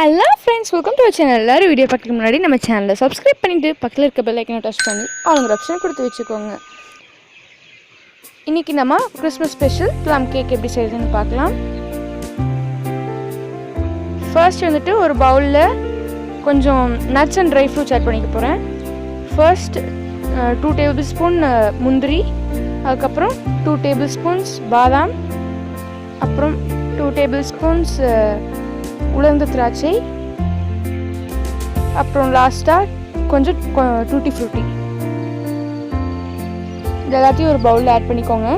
Hello friends, welcome to our channel. எல்லாரும் video பார்க்கறதுக்கு முன்னாடி நம்ம சேனலை சப்ஸ்கிரைப் பண்ணிவிட்டு பக்கத்தில் இருக்க பெல் ஐக்கனை டச் பண்ணி ஆளுங்கிற ஆப்ஷன் கொடுத்து வச்சுக்கோங்க. இன்றைக்கி நம்ம கிறிஸ்மஸ் ஸ்பெஷல் ப்ளம் கேக் எப்படி செய்யுதுன்னு பார்க்கலாம். ஃபர்ஸ்ட் வந்துட்டு ஒரு பவுலில் கொஞ்சம் nuts and dry fruits add பண்ணிக்க போகிறேன். ஃபர்ஸ்ட் 2 டேபிள் ஸ்பூன் முந்திரி, அதுக்கப்புறம் 2 டேபிள் ஸ்பூன்ஸ் பாதாம், அப்புறம் 2 டேபிள் ஸ்பூன்ஸ் உலர்ந்த திராட்சை, அப்புறம் லாஸ்ட்டாக கொஞ்சம் டூட்டி ஃப்ரூட்டி. இது எல்லாத்தையும் ஒரு பவுலில் ஆட் பண்ணிக்கோங்க.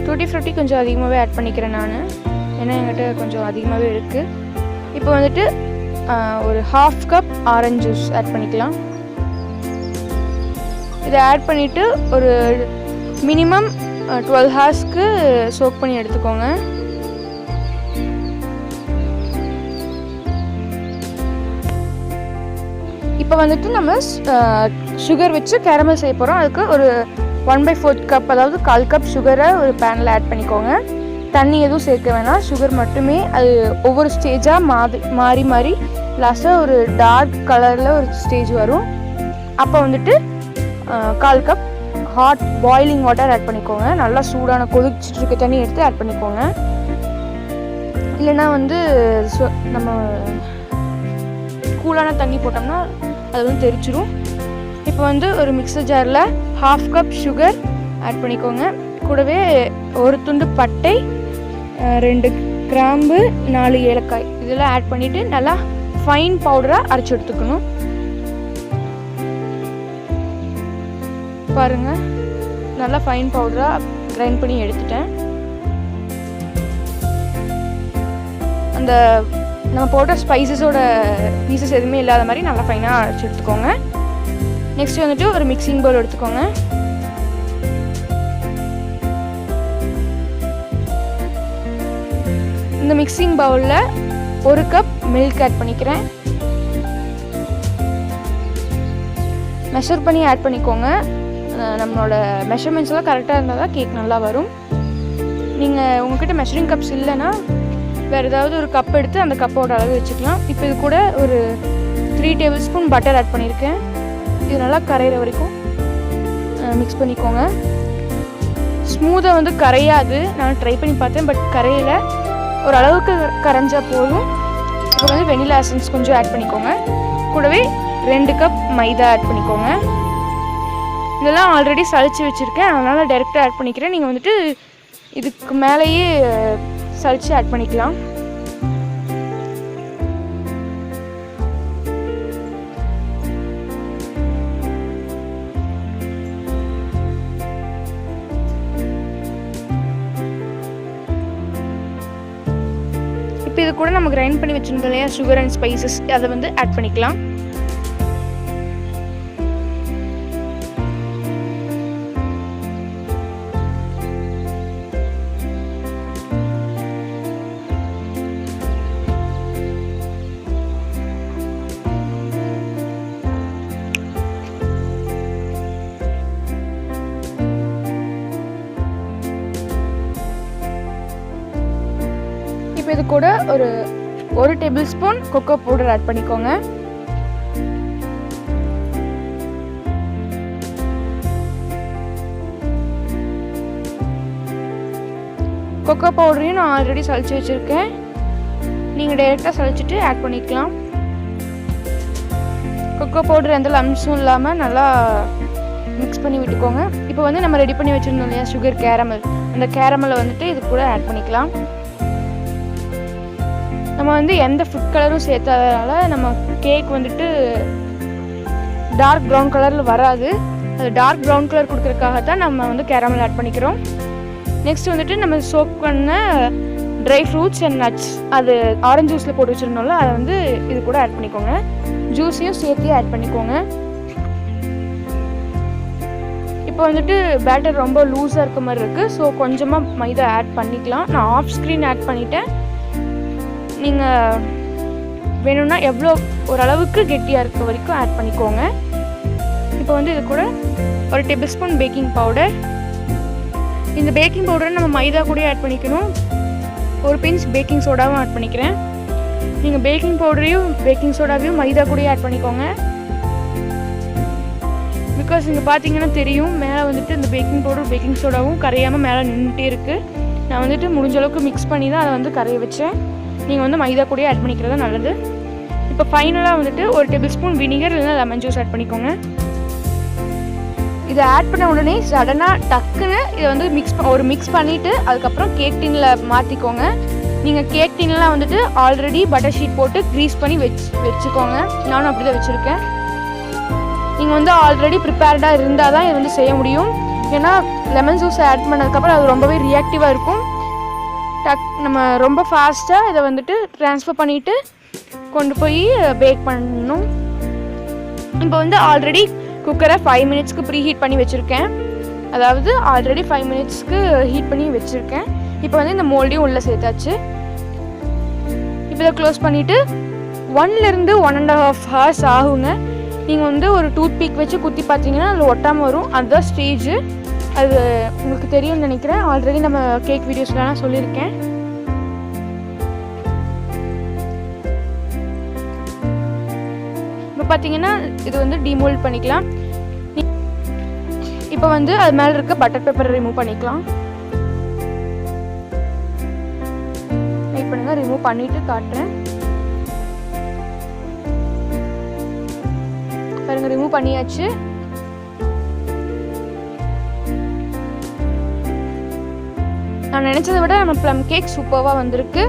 டூட்டி ஃப்ரூட்டி கொஞ்சம் அதிகமாகவே ஆட் பண்ணிக்கிறேன் நான், ஏன்னா என்கிட்ட கொஞ்சம் அதிகமாகவே இருக்குது. இப்போ வந்துட்டு ஒரு 1/2 கப் ஆரஞ்சு ஜூஸ் ஆட் பண்ணிக்கலாம். இதை ஆட் பண்ணிவிட்டு ஒரு மினிமம் 12 ஹார்ஸ்க்கு சோக் பண்ணி எடுத்துக்கோங்க. இப்போ வந்துட்டு நம்ம சுகர் வச்சு கேரமல் செய்ய போகிறோம். அதுக்கு ஒரு 1/4 கப், அதாவது 1/4 கப் சுகரை ஒரு பேனில் ஆட் பண்ணிக்கோங்க. தண்ணி எதுவும் சேர்க்க வேணாம், சுகர் மட்டுமே. அது ஒவ்வொரு ஸ்டேஜாக மாறி மாறி லாஸ்ட்டாக ஒரு டார்க் கலரில் ஒரு ஸ்டேஜ் வரும். அப்போ வந்துட்டு 1/4 cup hot boiling water add பண்ணிக்கோங்க. நல்லா சூடான கொதிச்சுட்டு இருக்க தண்ணி எடுத்து ஆட் பண்ணிக்கோங்க. இல்லைன்னா வந்து நம்ம கூலான தண்ணி போட்டோம்னா அது வந்து தெரிச்சிரும். இப்போ வந்து ஒரு மிக்சர் ஜாரில் 1/2 கப் சுகர் ஆட் பண்ணிக்கோங்க. கூடவே ஒரு துண்டு பட்டை, 2 கிராம்பு, 4 ஏலக்காய் இதெல்லாம் ஆட் பண்ணிவிட்டு நல்லா ஃபைன் பவுடராக அரைச்சி எடுத்துக்கணும். பாருங்கள், நல்லா ஃபைன் பவுடராக கிரைண்ட் பண்ணி எடுத்துட்டேன். அந்த நம்ம போட்ட ஸ்பைசஸோட பீசஸ் எதுவுமே இல்லாத மாதிரி நல்லா ஃபைனாக அரைச்சி எடுத்துக்கோங்க. நெக்ஸ்ட் வந்துட்டு ஒரு மிக்சிங் பவுல் எடுத்துக்கோங்க. இந்த மிக்சிங் பவுலில் 1 கப் மில்க் ஆட் பண்ணிக்கிறேன். மெஷர் பண்ணி ஆட் பண்ணிக்கோங்க. நம்மளோட மெஷர்மெண்ட்ஸ்லாம் கரெக்டாக இருந்தால் தான் கேக் நல்லா வரும். நீங்கள் உங்கள்கிட்ட மெஷரிங் கப்ஸ் இல்லைன்னா வேறு ஏதாவது ஒரு கப் எடுத்து அந்த கப்போட அளவு வச்சுக்கலாம். இப்போ இது கூட ஒரு 3 டேபிள் ஸ்பூன் பட்டர் ஆட் பண்ணியிருக்கேன். இது நல்லா கரையிற வரைக்கும் மிக்ஸ் பண்ணிக்கோங்க. ஸ்மூத்தாக வந்து கரையாது, நான் ட்ரை பண்ணி பார்த்தேன், பட் கரையில் ஓரளவுக்கு கரைஞ்சால் போதும். இப்போ வந்து வெனிலா எசன்ஸ் கொஞ்சம் ஆட் பண்ணிக்கோங்க. கூடவே 2 கப் மைதா ஆட் பண்ணிக்கோங்க. இதெல்லாம் ஆல்ரெடி சளிச்சு வச்சுருக்கேன், அதனால் டைரெக்டாக ஆட் பண்ணிக்கிறேன். நீங்கள் வந்துட்டு இதுக்கு மேலேயே சளிச்சு ஆட் பண்ணிக்கலாம். இப்போ இது கூட நம்ம கிரைண்ட் பண்ணி வச்சுருந்தோம் இல்லையா சுகர் அண்ட் ஸ்பைசஸ், அதை வந்து ஆட் பண்ணிக்கலாம். இப்போ இது கூட ஒரு 1 tablespoon cocoa powder add பண்ணிக்கோங்க. கொக்கோ பவுடரையும் நான் ஆல்ரெடி சளிச்சு வச்சுருக்கேன், நீங்கள் டைரெக்டாக சளிச்சுட்டு ஆட் பண்ணிக்கலாம். கொக்கோ பவுடர் எந்த லம்ஸும் இல்லாமல் நல்லா மிக்ஸ் பண்ணி விட்டுக்கோங்க. இப்போ வந்து நம்ம ரெடி பண்ணி வச்சுருந்தோம் இல்லையா சுகர் கேரமல், அந்த கேரமலை வந்துட்டு இது கூட ஆட் பண்ணிக்கலாம். நம்ம வந்து எந்த ஃபுட் கலரும் சேர்த்தாதனால நம்ம கேக் வந்துட்டு டார்க் ப்ரௌன் கலரில் வராது. அது டார்க் ப்ரௌன் கலர் கொடுக்குறதுக்காக தான் நம்ம வந்து கேரமல் ஆட் பண்ணிக்கிறோம். நெக்ஸ்ட் வந்துட்டு நம்ம சோக் பண்ண ட்ரை ஃப்ரூட்ஸ் அண்ட் நட்ஸ், அது ஆரஞ்சு ஜூஸில் போட்டு வச்சுருந்தோம்ல, அதை வந்து இது கூட ஆட் பண்ணிக்கோங்க. ஜூஸையும் சேர்த்து ஆட் பண்ணிக்கோங்க. இப்போ வந்துட்டு பேட்டர் ரொம்ப லூஸாக இருக்க மாதிரி இருக்குது, ஸோ கொஞ்சமாக மைதா ஆட் பண்ணிக்கலாம். நான் ஆஃப் ஸ்க்ரீன் ஆட் பண்ணிட்டேன். நீங்கள் வேணும்னா எவ்வளோ ஓரளவுக்கு கெட்டியாக இருக்க வரைக்கும் ஆட் பண்ணிக்கோங்க. இப்போ வந்து இது கூட 1 டேபிள் ஸ்பூன் பேக்கிங் பவுடர், இந்த பேக்கிங் பவுடரை நம்ம மைதா கூட ஆட் பண்ணிக்கணும். ஒரு பிஞ்ச் பேக்கிங் சோடாவும் ஆட் பண்ணிக்கிறேன். நீங்கள் பேக்கிங் பவுடரையும் பேக்கிங் சோடாவையும் மைதா கூடயே ஆட் பண்ணிக்கோங்க. பிகாஸ் இங்கே பார்த்தீங்கன்னா தெரியும் மேலே வந்துட்டு இந்த பேக்கிங் பவுடர் பேக்கிங் சோடாவும் கரையாமல் மேலே நின்றுட்டே இருக்குது. நான் வந்துட்டு முடிஞ்ச அளவுக்கு மிக்ஸ் பண்ணி தான் அதை வந்து கரைய வச்சேன். நீங்கள் வந்து மைதா கூடயே ஆட் பண்ணிக்கிறது தான் நல்லது. இப்போ ஃபைனலாக வந்துட்டு ஒரு டேபிள் ஸ்பூன் வினிகர் இல்லைன்னா லெமன் ஜூஸ் ஆட் பண்ணிக்கோங்க. இதை ஆட் பண்ண உடனே சடனாக டக்குன்னு இதை வந்து மிக்ஸ் பண்ணிவிட்டு அதுக்கப்புறம் கேக் டின்னில் மாற்றிக்கோங்க. நீங்கள் கேக் டின்லாம் வந்துட்டு ஆல்ரெடி பட்டர் ஷீட் போட்டு க்ரீஸ் பண்ணி வச்சுக்கோங்க. நானும் அப்படி தான் வச்சுருக்கேன். நீங்கள் வந்து ஆல்ரெடி ப்ரிப்பேர்டாக இருந்தால் தான் இதை வந்து செய்ய முடியும். ஏன்னா லெமன் ஜூஸ் ஆட் பண்ணதுக்கப்புறம் அது ரொம்பவே ரியாக்டிவாக இருக்கும். நம்ம ரொம்ப ஃபாஸ்ட்டாக இதை வந்துட்டு ட்ரான்ஸ்ஃபர் பண்ணிவிட்டு கொண்டு போய் பேக் பண்ணணும். இப்போ வந்து ஆல்ரெடி குக்கரை 5 மினிட்ஸ்க்கு ப்ரீ ஹீட் பண்ணி வச்சுருக்கேன். அதாவது ஆல்ரெடி 5 மினிட்ஸ்க்கு ஹீட் பண்ணி வச்சுருக்கேன். இப்போ வந்து இந்த மோல்டையும் உள்ளே சேர்த்தாச்சு. இப்போ இதை க்ளோஸ் பண்ணிவிட்டு 1லேருந்து 1.5 ஹவர்ஸ் ஆகுங்க. நீங்கள் வந்து ஒரு டூத் பிக் வச்சு குத்தி பார்த்தீங்கன்னா அதில் ஒட்டாமல் வரும். அதுதான் ஸ்டேஜு. அது உங்களுக்கு தெரியும்னு நினைக்கிறேன். ஆல்ரெடி நம்ம கேக் வீடியோஸ்லாம் சொல்லியிருக்கேன். இப்போ பார்த்தீங்கன்னா இது வந்து டிமோல்ட் பண்ணிக்கலாம். இப்போ வந்து அது மேலே இருக்க பட்டர் பேப்பரை ரிமூவ் பண்ணிக்கலாம். வெயிட் பண்ணுங்க, ரிமூவ் பண்ணிட்டு காட்டுறேன். பாருங்க, ரிமூவ் பண்ணியாச்சு. நான் நினச்சதை விட நம்ம ப்ளம் கேக் சூப்பராக வந்திருக்கு.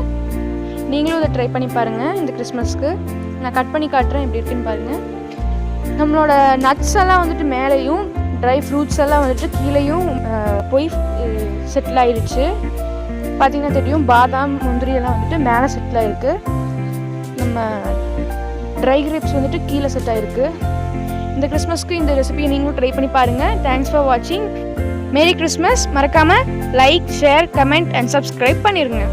நீங்களும் இதை ட்ரை பண்ணி பாருங்கள் இந்த கிறிஸ்மஸ்க்கு. நான் கட் பண்ணி காட்டுறேன் எப்படி இருக்குன்னு பாருங்கள். நம்மளோட நட்ஸ் எல்லாம் வந்துட்டு மேலேயும் ட்ரை ஃப்ரூட்ஸ் எல்லாம் வந்துட்டு கீழேயும் போய் செட்டில் ஆயிடுச்சு. பார்த்தீங்கன்னா தெரியும், பாதாம் முந்திரி எல்லாம் வந்துட்டு மேலே செட்டில் ஆகிருக்கு. நம்ம ட்ரை கிரேப்ஸ் வந்துட்டு கீழே செட் ஆகிருக்கு. இந்த கிறிஸ்மஸ்க்கு இந்த ரெசிபியை நீங்களும் ட்ரை பண்ணி பாருங்கள். தேங்க்ஸ் ஃபார் வாட்சிங். Merry Christmas. மறக்காமல் like, share, comment and subscribe பண்ணிடுங்க.